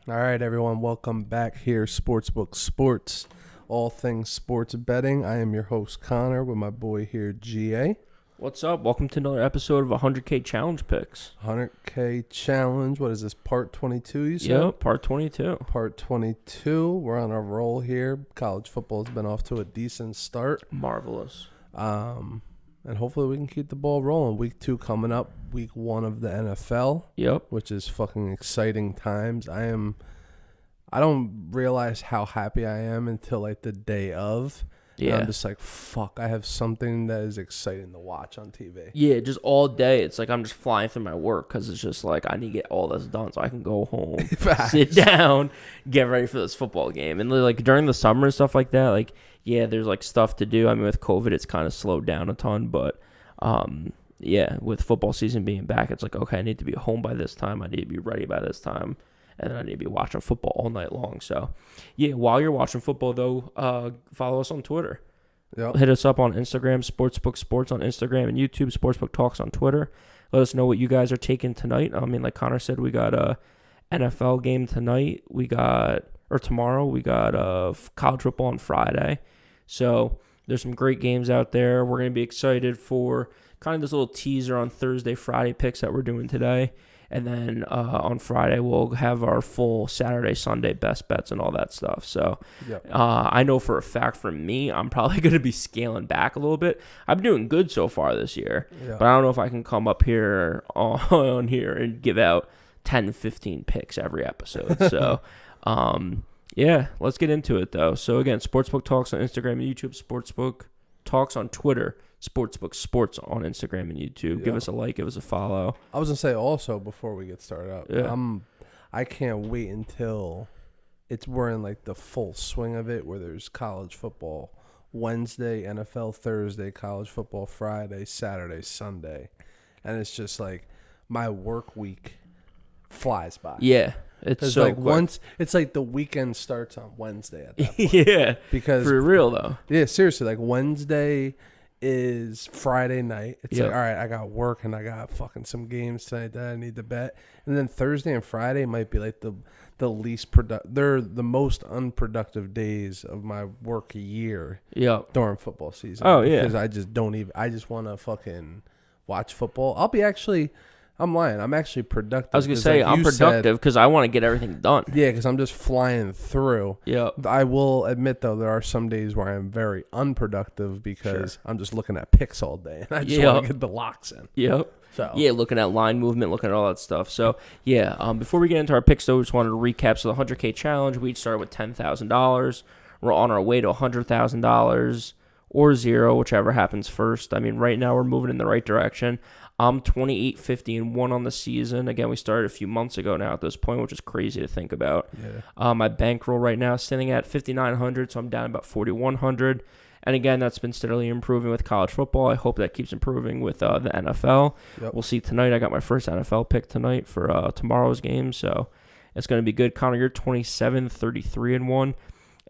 All right, everyone, welcome back here, SportsBook Sports, all things sports betting. I am your host, Connor, with my boy here, GA. What's up? Welcome to another episode of 100K Challenge Picks. 100K Challenge. What is this, part 22, you said? Yep, part 22. Part 22. We're on a roll here. College football has been off to a decent start. Marvelous. And hopefully we can keep the ball rolling. Week 2 coming up, week 1 of the NFL. Yep. Which is fucking exciting times. I don't realize how happy I am until like the day of. Yeah. And I'm just like, fuck, I have something that is exciting to watch on TV. Yeah, just all day. It's like I'm just flying through my work because it's just like I need to get all this done so I can go home, sit down, get ready for this football game. And like during the summer and stuff like that, like, yeah, there's like stuff to do. I mean, with COVID, it's kind of slowed down a ton. But, yeah, with football season being back, it's like, okay, I need to be home by this time. I need to be ready by this time. And then I need to be watching football all night long. So, yeah, while you're watching football, though, follow us on Twitter. Yep. Hit us up on Instagram, SportsBook Sports on Instagram and YouTube, SportsBook Talks on Twitter. Let us know what you guys are taking tonight. I mean, like Connor said, we got a NFL game tonight. Tomorrow. We got college football on Friday. So there's some great games out there. We're going to be excited for kind of this little teaser on Thursday, Friday picks that we're doing today. And then on Friday, we'll have our full Saturday, Sunday best bets and all that stuff. So yep. I know for a fact for me, I'm probably going to be scaling back a little bit. I'm doing good so far this year, but I don't know if I can come up here on here and give out 10, 15 picks every episode. So, yeah, let's get into it, though. So, again, SportsBook Talks on Instagram and YouTube, SportsBook Talks on Twitter, SportsBook Sports on Instagram and YouTube. Give us a like, give us a follow. I was going to say also before we get started up, I can't wait until we're in like the full swing of it where there's college football Wednesday, NFL Thursday, college football Friday, Saturday, Sunday. And it's just like my work week flies by. Yeah. It's so like quick. Once it's like the weekend starts on Wednesday at that point. Yeah. Because for real though. Yeah, seriously, like Wednesday is Friday night. It's like, all right, I got work and I got fucking some games tonight that I need to bet. And then Thursday and Friday might be like the least productive. They're the most unproductive days of my work year. Yep. During football season. Oh yeah. Because I just want to fucking watch football. I'm lying. I'm actually productive. I was going to say, I'm productive because I want to get everything done. Yeah, because I'm just flying through. Yeah. I will admit, though, there are some days where I'm very unproductive because I'm just looking at picks all day. And I just want to get the locks in. Yep. So. Yeah, looking at line movement, looking at all that stuff. So, yeah, before we get into our picks, though, we just wanted to recap. So, the 100K Challenge, we each started with $10,000. We're on our way to $100,000 or zero, whichever happens first. I mean, right now we're moving in the right direction. I'm 28-50-1 on the season. Again, we started a few months ago now at this point, which is crazy to think about. Yeah. My bankroll right now is sitting at 5,900, so I'm down about 4,100. And again, that's been steadily improving with college football. I hope that keeps improving with the NFL. Yep. We'll see tonight. I got my first NFL pick tonight for tomorrow's game, so it's going to be good. Connor, you're 27-33-1.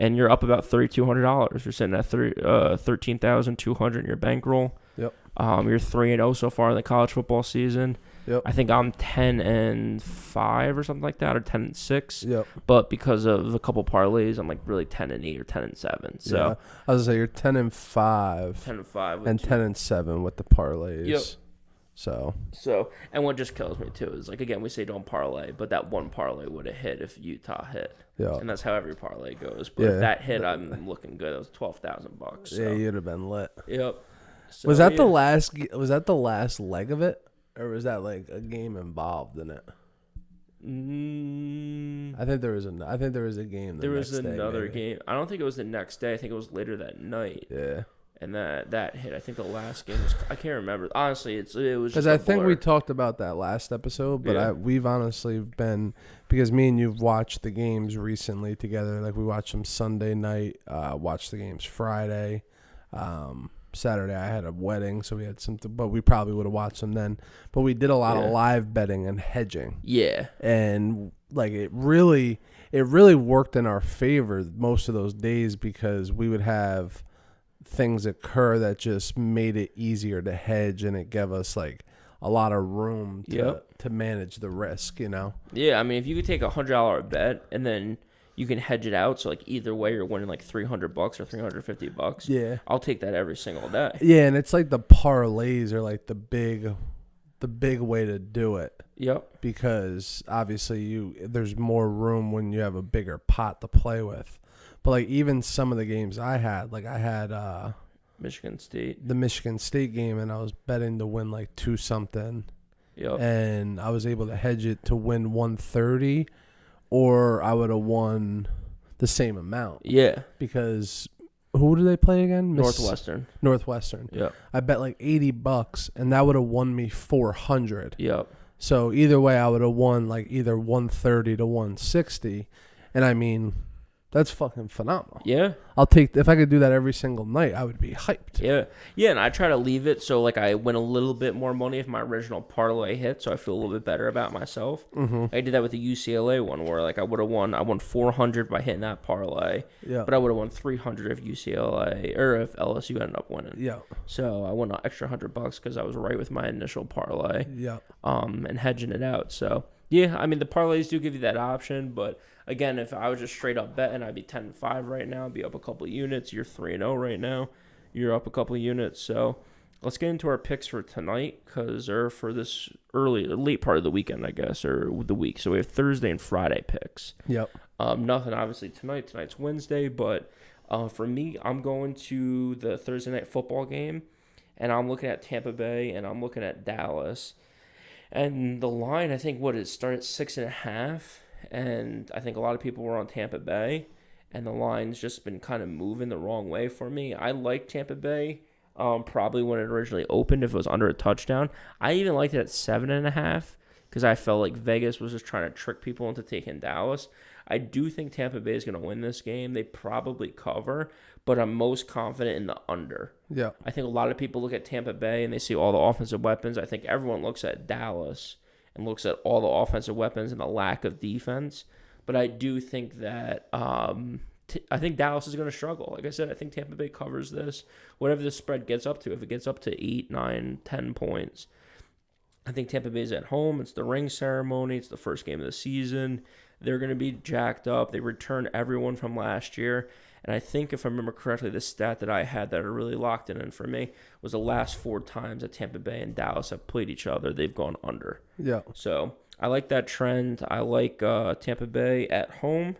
And you're up about $3,200. You're sitting at $13,200 in your bankroll. Yep. You're 3-0 so far in the college football season. Yep. I think I'm 10-5 or something like that, or 10-6. Yep. But because of a couple parlays, I'm like really 10-8 or 10-7. So yeah. I was gonna say you're 10-5. 10-5 and 10-7 with the parlays. Yep. So, and what just kills me too is, like, again, we say don't parlay, but that one parlay would have hit if Utah hit. Yeah. And that's how every parlay goes. But if that hit, I'm looking good. It was $12,000. So. Yeah, you'd have been lit. Yep. So, was that the last leg of it, or was that like a game involved in it? I think there was a game. There was another game. I don't think it was the next day. I think it was later that night. Yeah. And that hit. I think the last game was. I can't remember. Honestly, it was because I think we talked about that last episode, but we've honestly been, because me and you've watched the games recently together. Like we watched them Sunday night, watched the games Friday, Saturday. I had a wedding, so we had something, but we probably would have watched them then. But we did a lot of live betting and hedging. Yeah, and like it really worked in our favor most of those days because we would have things occur that just made it easier to hedge, and it gave us like a lot of room to manage the risk, you know? Yeah, I mean, if you could take $100 bet and then you can hedge it out, so like either way you're winning like $300 or $350. Yeah. I'll take that every single day. Yeah, and it's like the parlays are like the big way to do it. Yep. Because obviously there's more room when you have a bigger pot to play with. But like even some of the games I had Michigan State. The Michigan State game, and I was betting to win like 2-something. Yep. And I was able to hedge it to win 130, or I would have won the same amount. Yeah. Because who do they play again? Northwestern. Yep. I bet like $80, and that would have won me 400. Yep. So either way, I would have won like either 130 to 160, and I mean, that's fucking phenomenal. Yeah. If I could do that every single night, I would be hyped. Yeah. Yeah, and I try to leave it so like I win a little bit more money if my original parlay hit, so I feel a little bit better about myself. Mm-hmm. I did that with the UCLA one where like I won 400 by hitting that parlay. Yeah. But I would have won 300 if UCLA or if LSU ended up winning. Yeah. So I won an extra $100 because I was right with my initial parlay. Yeah. And hedging it out. So yeah, I mean the parlays do give you that option, but again, if I was just straight up betting, I'd be 10-5 right now. I'd be up a couple of units. You're 3-0 right now. You're up a couple of units. So let's get into our picks for tonight, or for this late part of the weekend, I guess, or the week. So we have Thursday and Friday picks. Yep. Nothing obviously tonight. Tonight's Wednesday, but for me, I'm going to the Thursday night football game, and I'm looking at Tampa Bay, and I'm looking at Dallas. And the line, I think, it started at 6.5. And I think a lot of people were on Tampa Bay, and the line's just been kind of moving the wrong way for me. I like Tampa Bay probably when it originally opened if it was under a touchdown. I even liked it at 7.5 because I felt like Vegas was just trying to trick people into taking Dallas. I do think Tampa Bay is going to win this game. They probably cover, but I'm most confident in the under. Yeah. I think a lot of people look at Tampa Bay and they see all the offensive weapons. I think everyone looks at Dallas and looks at all the offensive weapons and the lack of defense. But I do think that I think Dallas is going to struggle. Like I said, I think Tampa Bay covers this. Whatever the spread gets up to, if it gets up to 8, 9, 10 points, I think Tampa Bay's at home. It's the ring ceremony. It's the first game of the season. They're going to be jacked up. They returned everyone from last year. And I think, if I remember correctly, the stat that I had that really locked it in for me was the last 4 times that Tampa Bay and Dallas have played each other, they've gone under. Yeah. So I like that trend. I like Tampa Bay at home.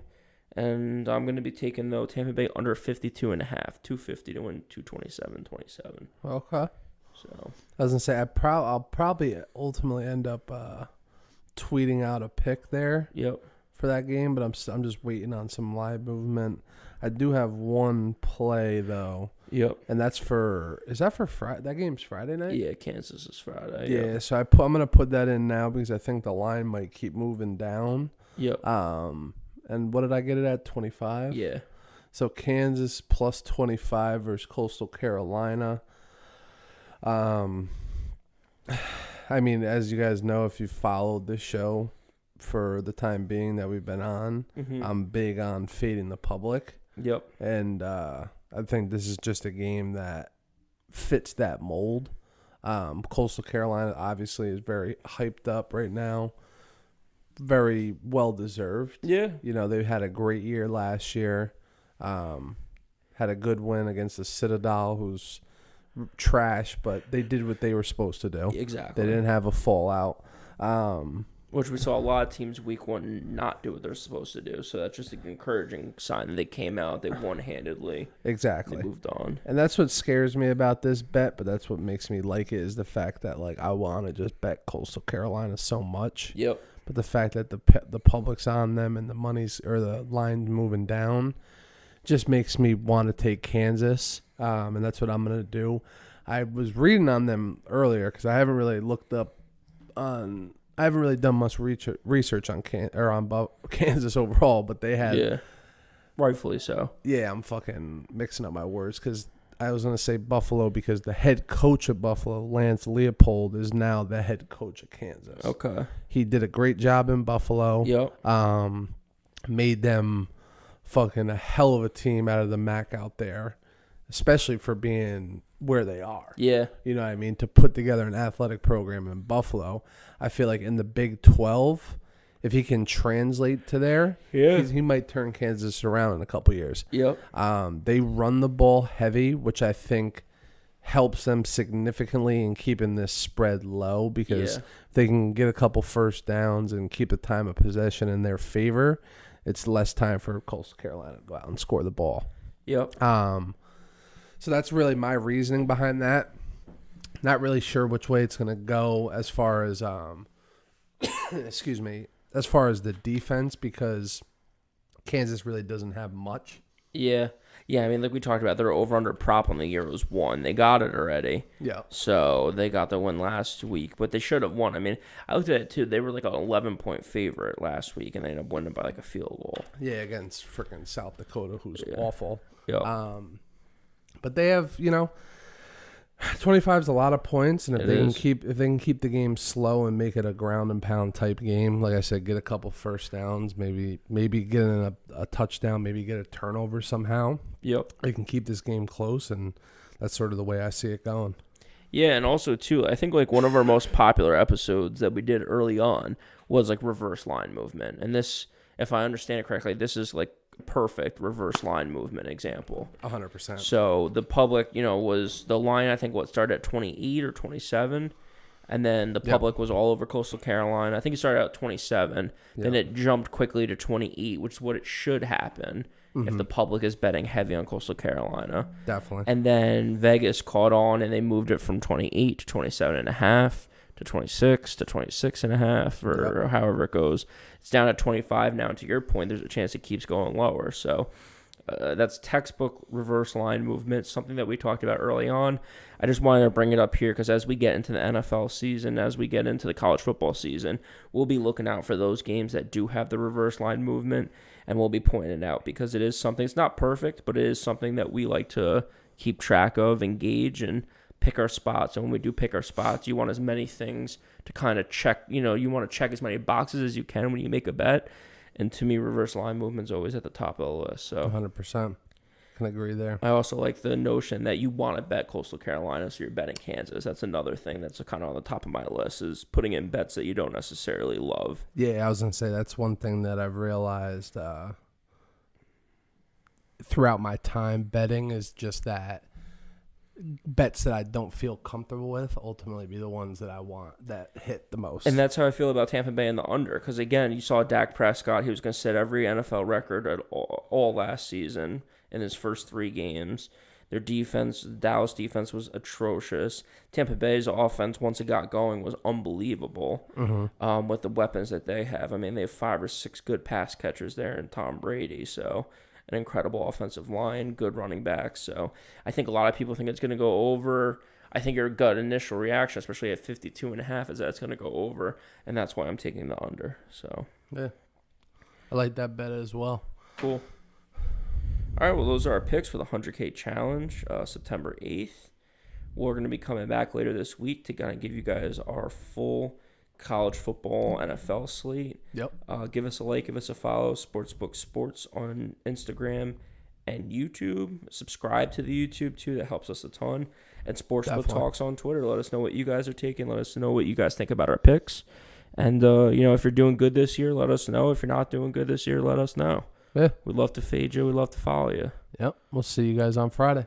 And I'm going to be taking, though, Tampa Bay under 52.5, 250 to win 227-27. Okay. So I was going to say, I'll probably ultimately end up tweeting out a pick there. Yep. For that game, but I'm just waiting on some live movement. I do have one play though. Yep. And that's is that for Friday? That game's Friday night? Yeah, Kansas is Friday. Yeah, yep. So I'm gonna put that in now because I think the line might keep moving down. Yep. And what did I get it at? 25? Yeah. So Kansas plus 25 versus Coastal Carolina. I mean, as you guys know, if you followed this show for the time being that we've been on, I'm big on fading the public. Yep. And I think this is just a game that fits that mold. Coastal Carolina obviously is very hyped up right now. Very well deserved. Yeah. You know, they had a great year last year. Had a good win against the Citadel, who's trash, but they did what they were supposed to do. Exactly. They didn't have a fallout. Which we saw a lot of teams week 1 not do what they're supposed to do. So that's just an encouraging sign that they came out, they won handedly. Exactly. They moved on. And that's what scares me about this bet, but that's what makes me like it is the fact that like I want to just bet Coastal Carolina so much. Yep. But the fact that the public's on them and the money's or the line's moving down just makes me want to take Kansas. And that's what I'm going to do. I was reading on them earlier because I haven't really done much research on Kansas overall, but they had. Yeah, rightfully so. Yeah, I'm fucking mixing up my words because I was going to say Buffalo because the head coach of Buffalo, Lance Leopold, is now the head coach of Kansas. Okay. He did a great job in Buffalo. Yep. Made them fucking a hell of a team out of the MAC out there. especially for being where they are. Yeah. You know what I mean? To put together an athletic program in Buffalo, I feel like in the Big 12, if he can translate to there, he might turn Kansas around in a couple years. Yep. They run the ball heavy, which I think helps them significantly in keeping this spread low, because if they can get a couple first downs and keep the time of possession in their favor, it's less time for Coastal Carolina to go out and score the ball. Yep. So that's really my reasoning behind that. Not really sure which way it's going to go as far as excuse me, as far as the defense, because Kansas really doesn't have much. Yeah. Yeah, I mean, like we talked about, their over-under prop on the year was 1. They got it already. Yeah. So they got the win last week, but they should have won. I mean, I looked at it, too. They were like an 11-point favorite last week, and they ended up winning by like a field goal. Yeah, against freaking South Dakota, who's awful. Yeah. But they have, 25 is a lot of points, and if they can keep the game slow and make it a ground and pound type game, like I said, get a couple first downs, maybe get in a touchdown, maybe get a turnover somehow. Yep. They can keep this game close, and that's sort of the way I see it going. Yeah, and also, too, I think like one of our most popular episodes that we did early on was like reverse line movement. And this, if I understand it correctly, this is like perfect reverse line movement example. 100%. So the public, was the line, I think, started at 28 or 27, and then the public was all over Coastal Carolina. I think it started out at 27, then it jumped quickly to 28, which is what it should happen if the public is betting heavy on Coastal Carolina. Definitely. And then Vegas caught on, and they moved it from 28 to 27.5 to 26 to 26.5, or however it goes. It's down at 25 now. And to your point, there's a chance it keeps going lower. So that's textbook reverse line movement, something that we talked about early on. I just wanted to bring it up here because as we get into the NFL season, as we get into the college football season, we'll be looking out for those games that do have the reverse line movement, and we'll be pointing it out because it is something. It's not perfect, but it is something that we like to keep track of, engage, and pick our spots. And when we do pick our spots, you want as many things to kind of check. You want to check as many boxes as you can when you make a bet. And to me, reverse line movement is always at the top of the list. So 100%. Can agree there. I also like the notion that you want to bet Coastal Carolina, so you're betting Kansas. That's another thing that's kind of on the top of my list, is putting in bets that you don't necessarily love. Yeah, I was going to say that's one thing that I've realized throughout my time betting is just that bets that I don't feel comfortable with ultimately be the ones that I want that hit the most. And that's how I feel about Tampa Bay and the under, because again, you saw Dak Prescott. He was going to set every NFL record at all last season in his first 3 games. Their defense, the Dallas defense, was atrocious. Tampa Bay's offense, once it got going, was unbelievable with the weapons that they have. I mean, they have 5 or 6 good pass catchers there in Tom Brady, so an incredible offensive line, good running backs. So I think a lot of people think it's going to go over. I think your gut initial reaction, especially at 52.5, is that it's going to go over, and that's why I'm taking the under. So yeah, I like that bet as well. Cool. All right, well, those are our picks for the 100K challenge, September 8th. We're going to be coming back later this week to kind of give you guys our full college football NFL slate. Yep. Give us a like, give us a follow, SportsBook Sports on Instagram and YouTube. Subscribe to the YouTube too, that helps us a ton. And SportsBook Talks on Twitter. Let us know what you guys are taking. Let us know what you guys think about our picks. And if you're doing good this year, let us know. If you're not doing good this year, let us know. Yeah. We'd love to fade you. We'd love to follow you. Yep. We'll see you guys on Friday.